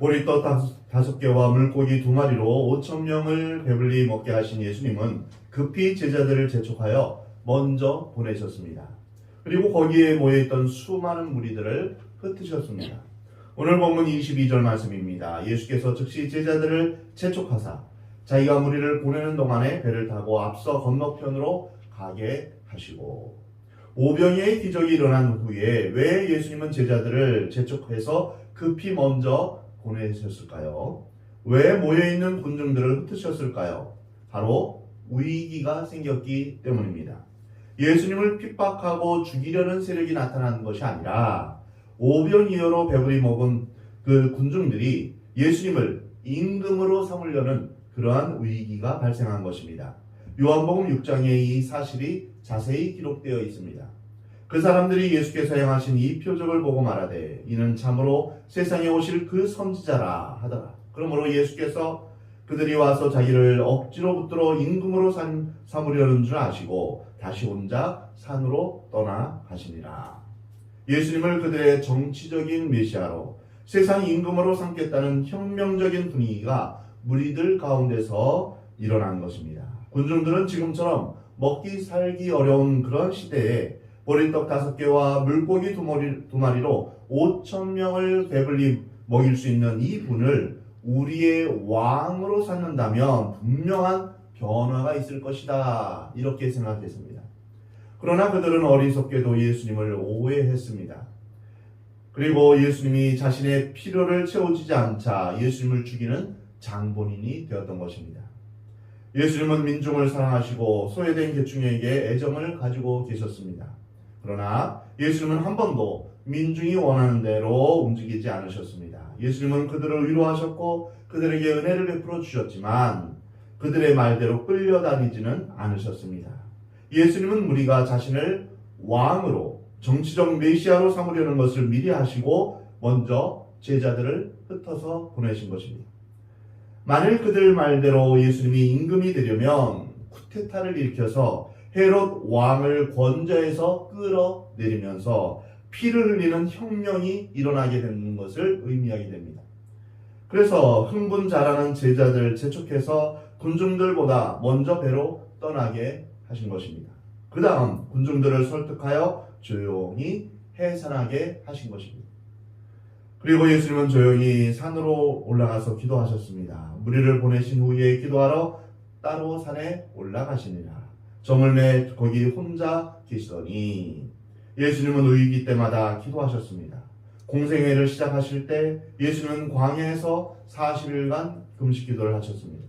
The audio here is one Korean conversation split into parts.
보리떡 5개와 물고기 2마리로 5천 명을 배불리 먹게 하신 예수님은 급히 제자들을 재촉하여 먼저 보내셨습니다. 그리고 거기에 모여있던 수많은 무리들을 흩으셨습니다. 오늘 본문 22절 말씀입니다. 예수께서 즉시 제자들을 재촉하사 자기가 무리를 보내는 동안에 배를 타고 앞서 건너편으로 가게 하시고, 오병이의 기적이 일어난 후에 왜 예수님은 제자들을 재촉해서 급히 먼저 보내셨을까요? 왜 모여있는 군중들을 흩으셨을까요? 바로 위기가 생겼기 때문입니다. 예수님을 핍박하고 죽이려는 세력이 나타난 것이 아니라 오병이어로 배불리 먹은 그 군중들이 예수님을 임금으로 삼으려는 그러한 위기가 발생한 것입니다. 요한복음 6장에 이 사실이 자세히 기록되어 있습니다. 그 사람들이 예수께서 행하신 이 표적을 보고 말하되 이는 참으로 세상에 오실 그 선지자라 하더라. 그러므로 예수께서 그들이 와서 자기를 억지로 붙들어 임금으로 삼으려는 줄 아시고 다시 혼자 산으로 떠나가시니라. 예수님을 그들의 정치적인 메시아로 세상 임금으로 삼겠다는 혁명적인 분위기가 무리들 가운데서 일어난 것입니다. 군중들은 지금처럼 먹기 살기 어려운 그런 시대에 보리떡 5개와 물고기 2마리로 5천 명을 배불리 먹일 수 있는 이 분을 우리의 왕으로 삼는다면 분명한 변화가 있을 것이다, 이렇게 생각했습니다. 그러나 그들은 어리석게도 예수님을 오해했습니다. 그리고 예수님이 자신의 필요를 채워주지 않자 예수님을 죽이는 장본인이 되었던 것입니다. 예수님은 민중을 사랑하시고 소외된 계층에게 애정을 가지고 계셨습니다. 그러나 예수님은 한 번도 민중이 원하는 대로 움직이지 않으셨습니다. 예수님은 그들을 위로하셨고 그들에게 은혜를 베풀어 주셨지만 그들의 말대로 끌려다니지는 않으셨습니다. 예수님은 우리가 자신을 왕으로, 정치적 메시아로 삼으려는 것을 미리 하시고 먼저 제자들을 흩어서 보내신 것입니다. 만일 그들 말대로 예수님이 임금이 되려면 쿠데타를 일으켜서 헤롯 왕을 권좌에서 끌어내리면서 피를 흘리는 혁명이 일어나게 되는 것을 의미하게 됩니다. 그래서 흥분 잘하는 제자들 재촉해서 군중들보다 먼저 배로 떠나게 하신 것입니다. 그 다음 군중들을 설득하여 조용히 해산하게 하신 것입니다. 그리고 예수님은 조용히 산으로 올라가서 기도하셨습니다. 무리를 보내신 후에 기도하러 따로 산에 올라가시니라. 저물매 거기 혼자 계시더니 예수님은 위기 때마다 기도하셨습니다. 공생애를 시작하실 때 예수님은 광야에서 40일간 금식 기도를 하셨습니다.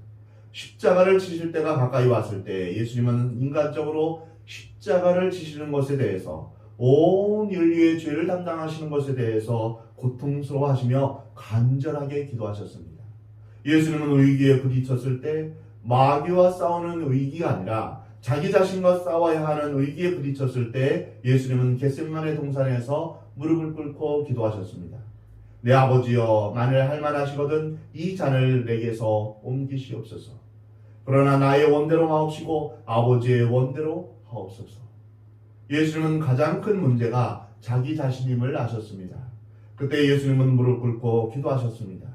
십자가를 지실 때가 가까이 왔을 때 예수님은 인간적으로 십자가를 지시는 것에 대해서, 온 인류의 죄를 담당하시는 것에 대해서 고통스러워하시며 간절하게 기도하셨습니다. 예수님은 위기에 부딪혔을 때 마귀와 싸우는 위기가 아니라 자기 자신과 싸워야 하는 위기에 부딪혔을 때 예수님은 겟세마네 동산에서 무릎을 꿇고 기도하셨습니다. 내 아버지여, 만일 할만하시거든 이 잔을 내게서 옮기시옵소서. 그러나 나의 원대로 마옵시고 아버지의 원대로 하옵소서. 예수님은 가장 큰 문제가 자기 자신임을 아셨습니다. 그때 예수님은 무릎 꿇고 기도하셨습니다.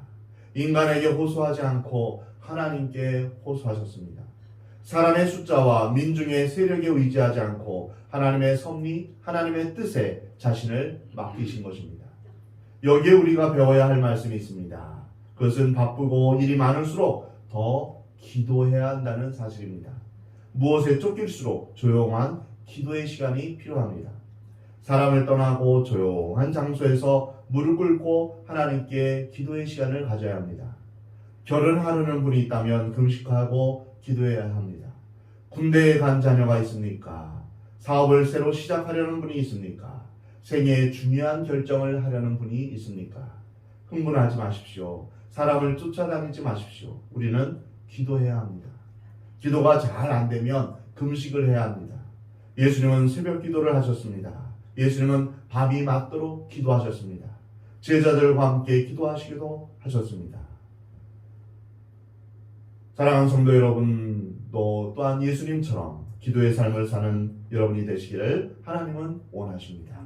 인간에게 호소하지 않고 하나님께 호소하셨습니다. 사람의 숫자와 민중의 세력에 의지하지 않고 하나님의 섭리, 하나님의 뜻에 자신을 맡기신 것입니다. 여기에 우리가 배워야 할 말씀이 있습니다. 그것은 바쁘고 일이 많을수록 더 기도해야 한다는 사실입니다. 무엇에 쫓길수록 조용한 기도의 시간이 필요합니다. 사람을 떠나고 조용한 장소에서 무릎 꿇고 하나님께 기도의 시간을 가져야 합니다. 결혼하려는 분이 있다면 금식하고 기도해야 합니다. 군대에 간 자녀가 있습니까? 사업을 새로 시작하려는 분이 있습니까? 생애에 중요한 결정을 하려는 분이 있습니까? 흥분하지 마십시오. 사람을 쫓아다니지 마십시오. 우리는 기도해야 합니다. 기도가 잘 안 되면 금식을 해야 합니다. 예수님은 새벽 기도를 하셨습니다. 예수님은 밤이 맞도록 기도하셨습니다. 제자들과 함께 기도하시기도 하셨습니다. 사랑하는 성도 여러분도 또한 예수님처럼 기도의 삶을 사는 여러분이 되시기를 하나님은 원하십니다.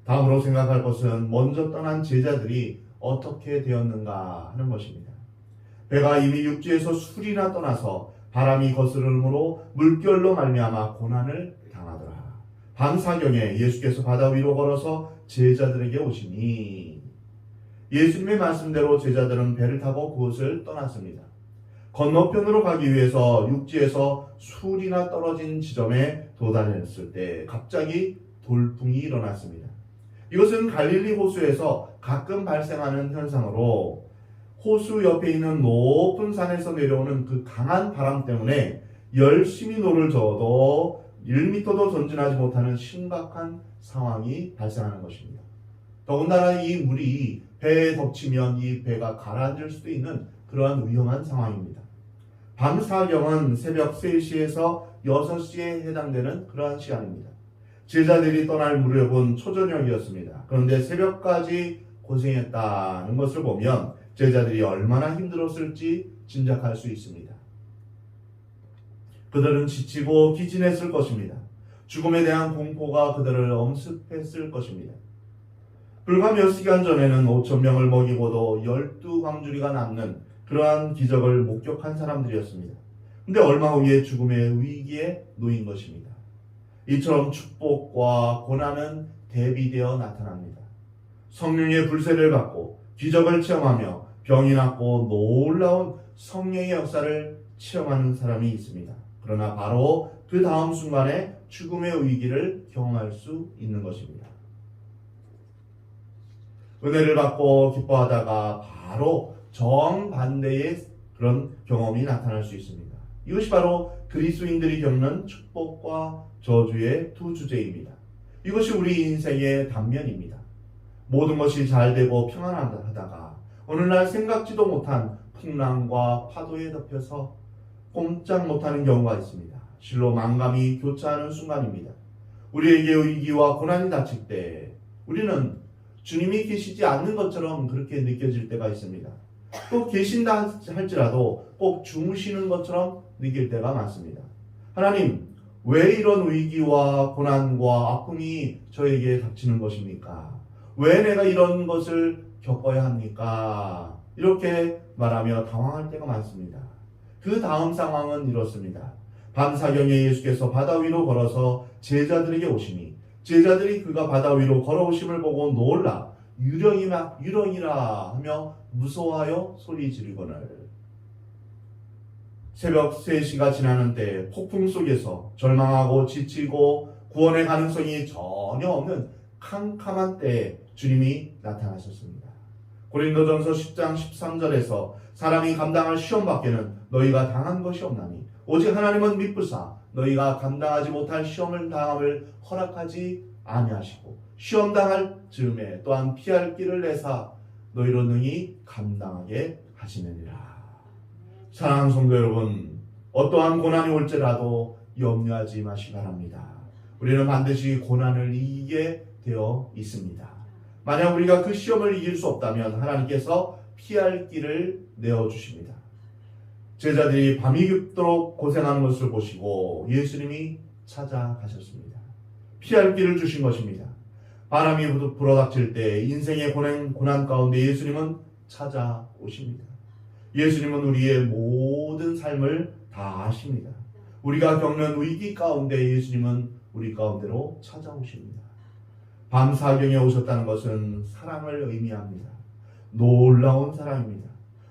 다음으로 생각할 것은 먼저 떠난 제자들이 어떻게 되었는가 하는 것입니다. 배가 이미 육지에서 술이나 떠나서 바람이 거스름으로 물결로 말미암아 고난을 당하더라. 밤사경에 예수께서 바다 위로 걸어서 제자들에게 오시니 예수님의 말씀대로 제자들은 배를 타고 그곳을 떠났습니다. 건너편으로 가기 위해서 육지에서 술이나 떨어진 지점에 도달했을 때 갑자기 돌풍이 일어났습니다. 이것은 갈릴리 호수에서 가끔 발생하는 현상으로 호수 옆에 있는 높은 산에서 내려오는 그 강한 바람 때문에 열심히 노를 저어도 1m도 전진하지 못하는 심각한 상황이 발생하는 것입니다. 더군다나 이 물이 배에 덮치면 이 배가 가라앉을 수도 있는 그러한 위험한 상황입니다. 밤사경은 새벽 3시에서 6시에 해당되는 그러한 시간입니다. 제자들이 떠날 무렵은 초저녁이었습니다. 그런데 새벽까지 고생했다는 것을 보면 제자들이 얼마나 힘들었을지 짐작할 수 있습니다. 그들은 지치고 기진했을 것입니다. 죽음에 대한 공포가 그들을 엄습했을 것입니다. 불과 몇 시간 전에는 5,000명을 먹이고도 12광주리가 남는 그러한 기적을 목격한 사람들이었습니다. 근데 얼마 후에 죽음의 위기에 놓인 것입니다. 이처럼 축복과 고난은 대비되어 나타납니다. 성령의 불세를 받고 기적을 체험하며 병이 낫고 놀라운 성령의 역사를 체험하는 사람이 있습니다. 그러나 바로 그 다음 순간에 죽음의 위기를 경험할 수 있는 것입니다. 은혜를 받고 기뻐하다가 바로 정반대의 그런 경험이 나타날 수 있습니다. 이것이 바로 그리스도인들이 겪는 축복과 저주의 두 주제입니다. 이것이 우리 인생의 단면입니다. 모든 것이 잘 되고 평안하다가 어느 날 생각지도 못한 풍랑과 파도에 덮여서 꼼짝 못하는 경우가 있습니다. 실로 만감이 교차하는 순간입니다. 우리에게 위기와 고난이 닥칠 때 우리는 주님이 계시지 않는 것처럼 그렇게 느껴질 때가 있습니다. 또 계신다 할지라도 꼭 주무시는 것처럼 느낄 때가 많습니다. 하나님, 왜 이런 위기와 고난과 아픔이 저에게 닥치는 것입니까? 왜 내가 이런 것을 겪어야 합니까? 이렇게 말하며 당황할 때가 많습니다. 그 다음 상황은 이렇습니다. 밤사경에 예수께서 바다 위로 걸어서 제자들에게 오시니 제자들이 그가 바다 위로 걸어오심을 보고 놀라 유령이라 하며 무서워하여 소리 지르거늘. 새벽 3시가 지나는 때 폭풍 속에서 절망하고 지치고 구원의 가능성이 전혀 없는 캄캄한 때에 주님이 나타나셨습니다. 고린도전서 10장 13절에서 사람이 감당할 시험 밖에는 너희가 당한 것이 없나니 오직 하나님은 미쁘사 너희가 감당하지 못할 시험을 당함을 허락하지 아니하시고 시험 당할 즈음에 또한 피할 길을 내사 너희로 능히 감당하게 하시느니라. 사랑하는 성도 여러분, 어떠한 고난이 올지라도 염려하지 마시기 바랍니다. 우리는 반드시 고난을 이기게 되어 있습니다. 만약 우리가 그 시험을 이길 수 없다면 하나님께서 피할 길을 내어주십니다. 제자들이 밤이 깊도록 고생하는 것을 보시고 예수님이 찾아가셨습니다. 피할 길을 주신 것입니다. 바람이 불어닥칠 때 인생의 고난 가운데 예수님은 찾아오십니다. 예수님은 우리의 모든 삶을 다 아십니다. 우리가 겪는 위기 가운데 예수님은 우리 가운데로 찾아오십니다. 밤사경에 오셨다는 것은 사랑을 의미합니다. 놀라운 사랑입니다.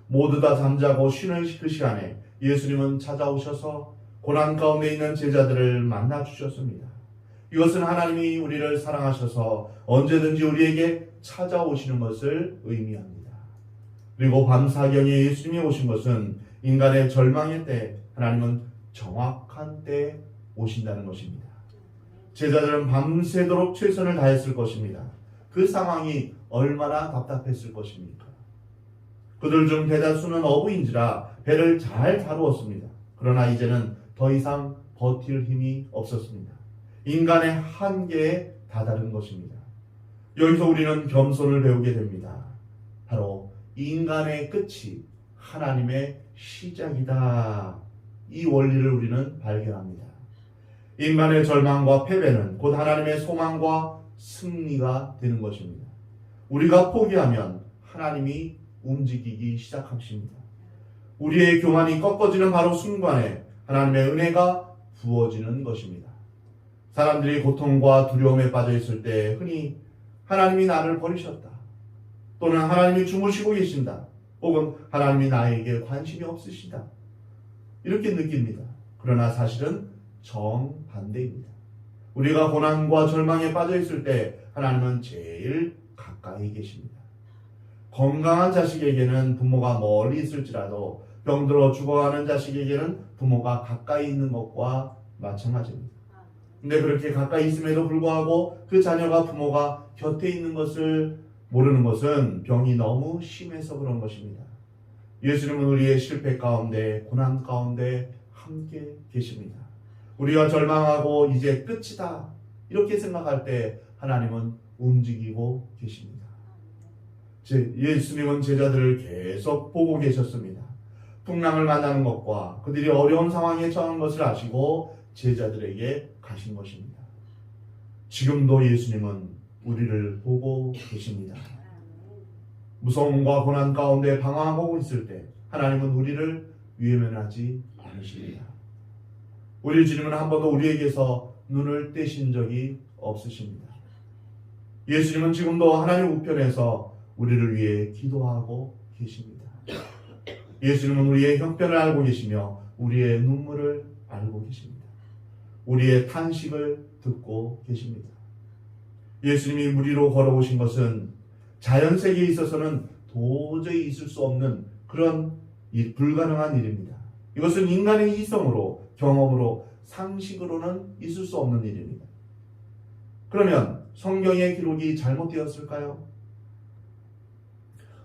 모두 다 잠자고 쉬는 그 시간에 예수님은 찾아오셔서 고난 가운데 있는 제자들을 만나 주셨습니다. 이것은 하나님이 우리를 사랑하셔서 언제든지 우리에게 찾아오시는 것을 의미합니다. 그리고 밤사경에 예수님이 오신 것은 인간의 절망의 때 하나님은 정확한 때에 오신다는 것입니다. 제자들은 밤새도록 최선을 다했을 것입니다. 그 상황이 얼마나 답답했을 것입니까? 그들 중 대다수는 어부인지라 배를 잘 다루었습니다. 그러나 이제는 더 이상 버틸 힘이 없었습니다. 인간의 한계에 다다른 것입니다. 여기서 우리는 겸손을 배우게 됩니다. 바로 인간의 끝이 하나님의 시작이다. 이 원리를 우리는 발견합니다. 인간의 절망과 패배는 곧 하나님의 소망과 승리가 되는 것입니다. 우리가 포기하면 하나님이 움직이기 시작하십니다. 우리의 교만이 꺾어지는 바로 순간에 하나님의 은혜가 부어지는 것입니다. 사람들이 고통과 두려움에 빠져 있을 때 흔히 하나님이 나를 버리셨다, 또는 하나님이 주무시고 계신다, 혹은 하나님이 나에게 관심이 없으시다, 이렇게 느낍니다. 그러나 사실은 정반대입니다. 우리가 고난과 절망에 빠져 있을 때 하나님은 제일 가까이 계십니다. 건강한 자식에게는 부모가 멀리 있을지라도 병들어 죽어가는 자식에게는 부모가 가까이 있는 것과 마찬가지입니다. 근데 그렇게 가까이 있음에도 불구하고 그 자녀가 부모가 곁에 있는 것을 모르는 것은 병이 너무 심해서 그런 것입니다. 예수님은 우리의 실패 가운데, 고난 가운데 함께 계십니다. 우리가 절망하고 이제 끝이다 이렇게 생각할 때 하나님은 움직이고 계십니다. 예수님은 제자들을 계속 보고 계셨습니다. 풍랑을 만나는 것과 그들이 어려운 상황에 처한 것을 아시고 제자들에게 가신 것입니다. 지금도 예수님은 우리를 보고 계십니다. 무서움과 고난 가운데 방황하고 있을 때 하나님은 우리를 외면하지 않으십니다. 우리 주님은 한 번도 우리에게서 눈을 떼신 적이 없으십니다. 예수님은 지금도 하나님 우편에서 우리를 위해 기도하고 계십니다. 예수님은 우리의 형편을 알고 계시며 우리의 눈물을 알고 계십니다. 우리의 탄식을 듣고 계십니다. 예수님이 무리로 걸어오신 것은 자연세계에 있어서는 도저히 있을 수 없는 그런 불가능한 일입니다. 이것은 인간의 이성으로, 경험으로, 상식으로는 있을 수 없는 일입니다. 그러면 성경의 기록이 잘못되었을까요?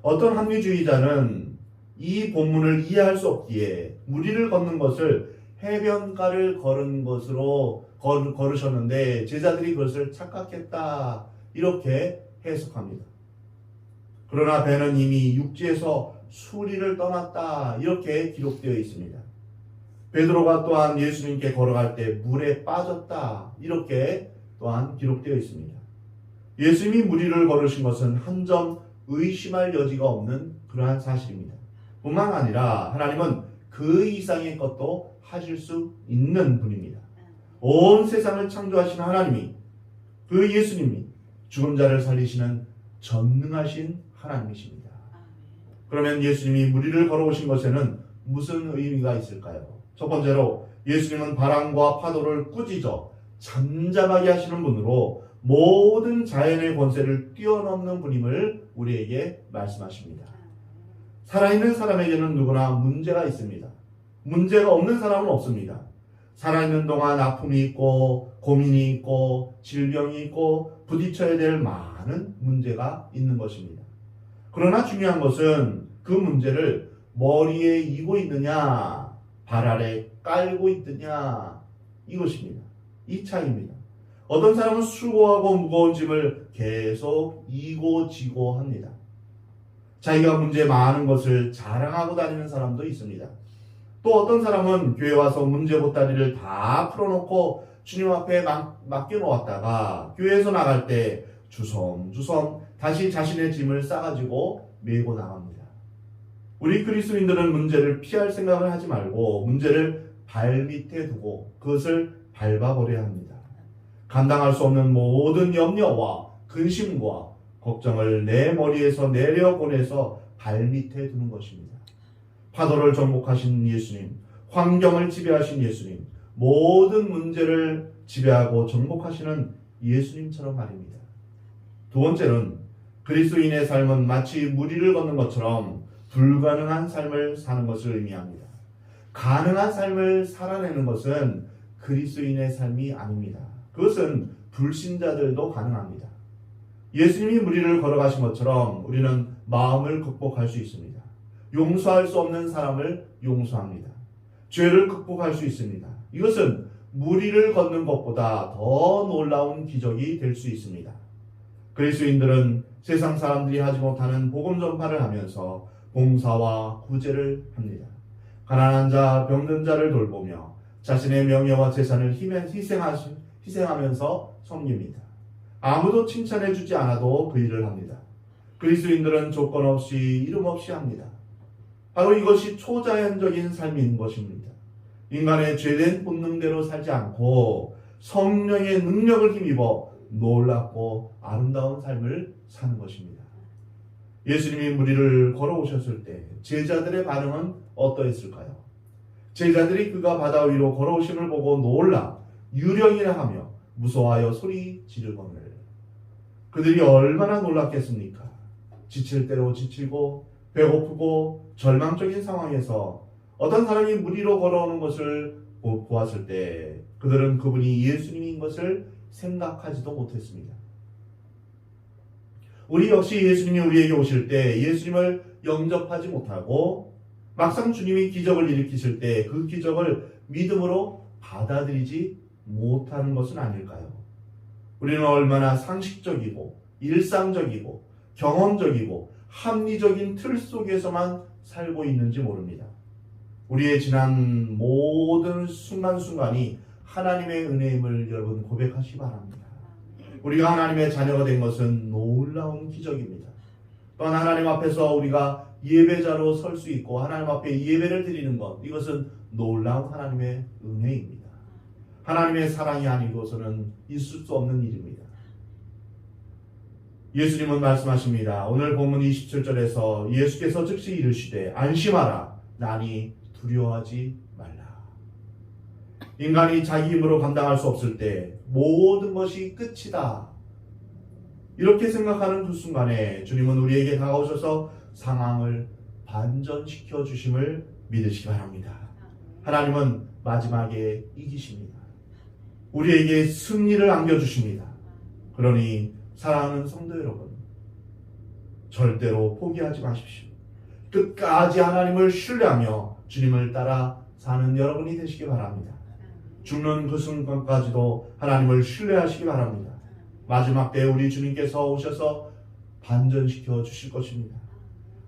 어떤 합리주의자는 이 본문을 이해할 수 없기에 무리를 걷는 것을 해변가를 걸은 것으로 걸으셨는데 제자들이 그것을 착각했다 이렇게 해석합니다. 그러나 배는 이미 육지에서 수리를 떠났다 이렇게 기록되어 있습니다. 베드로가 또한 예수님께 걸어갈 때 물에 빠졌다 이렇게 또한 기록되어 있습니다. 예수님이 무리를 걸으신 것은 한 점 의심할 여지가 없는 그러한 사실입니다. 뿐만 아니라 하나님은 그 이상의 것도 하실 수 있는 분입니다. 온 세상을 창조하신 하나님이, 그 예수님이 죽은 자를 살리시는 전능하신 하나님이십니다. 그러면 예수님이 무리를 걸어오신 것에는 무슨 의미가 있을까요? 첫 번째로 예수님은 바람과 파도를 꾸짖어 잠잠하게 하시는 분으로 모든 자연의 권세를 뛰어넘는 분임을 우리에게 말씀하십니다. 살아있는 사람에게는 누구나 문제가 있습니다. 문제가 없는 사람은 없습니다. 살아있는 동안 아픔이 있고 고민이 있고 질병이 있고 부딪혀야 될 많은 문제가 있는 것입니다. 그러나 중요한 것은 그 문제를 머리에 이고 있느냐 발 아래 깔고 있느냐 이것입니다. 이 차이입니다. 어떤 사람은 수고하고 무거운 짐을 계속 이고 지고 합니다. 자기가 문제 많은 것을 자랑하고 다니는 사람도 있습니다. 또 어떤 사람은 교회 와서 문제 보따리를 다 풀어놓고 주님 앞에 맡겨놓았다가 교회에서 나갈 때 주섬주섬 다시 자신의 짐을 싸가지고 메고 나갑니다. 우리 그리스도인들은 문제를 피할 생각을 하지 말고 문제를 발밑에 두고 그것을 밟아버려야 합니다. 감당할 수 없는 모든 염려와 근심과 걱정을 내 머리에서 내려보내서 발밑에 두는 것입니다. 파도를 정복하신 예수님, 환경을 지배하신 예수님, 모든 문제를 지배하고 정복하시는 예수님처럼 말입니다. 두 번째는 그리스도인의 삶은 마치 무리를 걷는 것처럼 불가능한 삶을 사는 것을 의미합니다. 가능한 삶을 살아내는 것은 그리스도인의 삶이 아닙니다. 그것은 불신자들도 가능합니다. 예수님이 무리를 걸어가신 것처럼 우리는 마음을 극복할 수 있습니다. 용서할 수 없는 사람을 용서합니다. 죄를 극복할 수 있습니다. 이것은 무리를 걷는 것보다 더 놀라운 기적이 될 수 있습니다. 그리스도인들은 세상 사람들이 하지 못하는 복음 전파를 하면서 봉사와 구제를 합니다. 가난한 자, 병든 자를 돌보며 자신의 명예와 재산을 희생하면서 섬깁니다. 아무도 칭찬해 주지 않아도 그 일을 합니다. 그리스도인들은 조건 없이 이름 없이 합니다. 바로 이것이 초자연적인 삶인 것입니다. 인간의 죄된 본능대로 살지 않고 성령의 능력을 힘입어 놀랍고 아름다운 삶을 사는 것입니다. 예수님이 무리를 걸어오셨을 때 제자들의 반응은 어떠했을까요? 제자들이 그가 바다 위로 걸어오심을 보고 놀라 유령이라 하며 무서워하여 소리 지르거늘. 그들이 얼마나 놀랐겠습니까? 지칠 대로 지치고 배고프고 절망적인 상황에서 어떤 사람이 무리로 걸어오는 것을 보았을 때 그들은 그분이 예수님인 것을 생각하지도 못했습니다. 우리 역시 예수님이 우리에게 오실 때 예수님을 영접하지 못하고 막상 주님이 기적을 일으키실 때 그 기적을 믿음으로 받아들이지 못하는 것은 아닐까요? 우리는 얼마나 상식적이고 일상적이고 경험적이고 합리적인 틀 속에서만 살고 있는지 모릅니다. 우리의 지난 모든 순간순간이 하나님의 은혜임을 여러분 고백하시기 바랍니다. 우리가 하나님의 자녀가 된 것은 놀라운 기적입니다. 또한 하나님 앞에서 우리가 예배자로 설 수 있고 하나님 앞에 예배를 드리는 것, 이것은 놀라운 하나님의 은혜입니다. 하나님의 사랑이 아니고서는 있을 수 없는 일입니다. 예수님은 말씀하십니다. 오늘 본문 27절에서 예수께서 즉시 이르시되 안심하라 나니 두려워하지 말라. 인간이 자기 힘으로 감당할 수 없을 때 모든 것이 끝이다, 이렇게 생각하는 그 순간에 주님은 우리에게 다가오셔서 상황을 반전시켜 주심을 믿으시기 바랍니다. 하나님은 마지막에 이기십니다. 우리에게 승리를 안겨주십니다. 그러니 사랑하는 성도 여러분, 절대로 포기하지 마십시오. 끝까지 하나님을 신뢰하며 주님을 따라 사는 여러분이 되시기 바랍니다. 죽는 그 순간까지도 하나님을 신뢰하시기 바랍니다. 마지막 때 우리 주님께서 오셔서 반전시켜 주실 것입니다.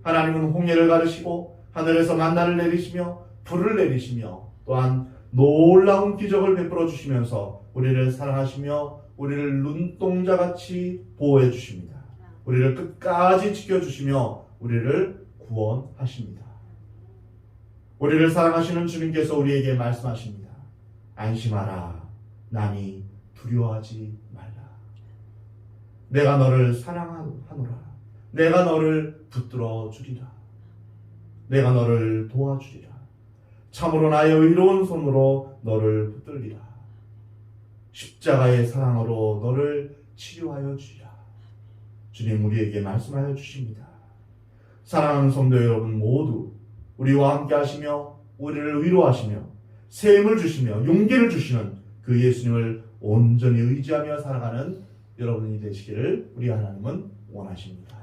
하나님은 홍해를 가르시고 하늘에서 만나를 내리시며 불을 내리시며 또한 놀라운 기적을 베풀어 주시면서 우리를 사랑하시며 우리를 눈동자같이 보호해 주십니다. 우리를 끝까지 지켜주시며 우리를 구원하십니다. 우리를 사랑하시는 주님께서 우리에게 말씀하십니다. 안심하라 나니 두려워하지 말라. 내가 너를 사랑하노라. 내가 너를 붙들어 주리라. 내가 너를 도와주리라. 참으로 나의 의로운 손으로 너를 붙들리라. 십자가의 사랑으로 너를 치료하여 주리라. 주님 우리에게 말씀하여 주십니다. 사랑하는 성도 여러분 모두 우리와 함께 하시며 우리를 위로하시며 새 힘을 주시며 용기를 주시는 그 예수님을 온전히 의지하며 살아가는 여러분이 되시기를 우리 하나님은 원하십니다.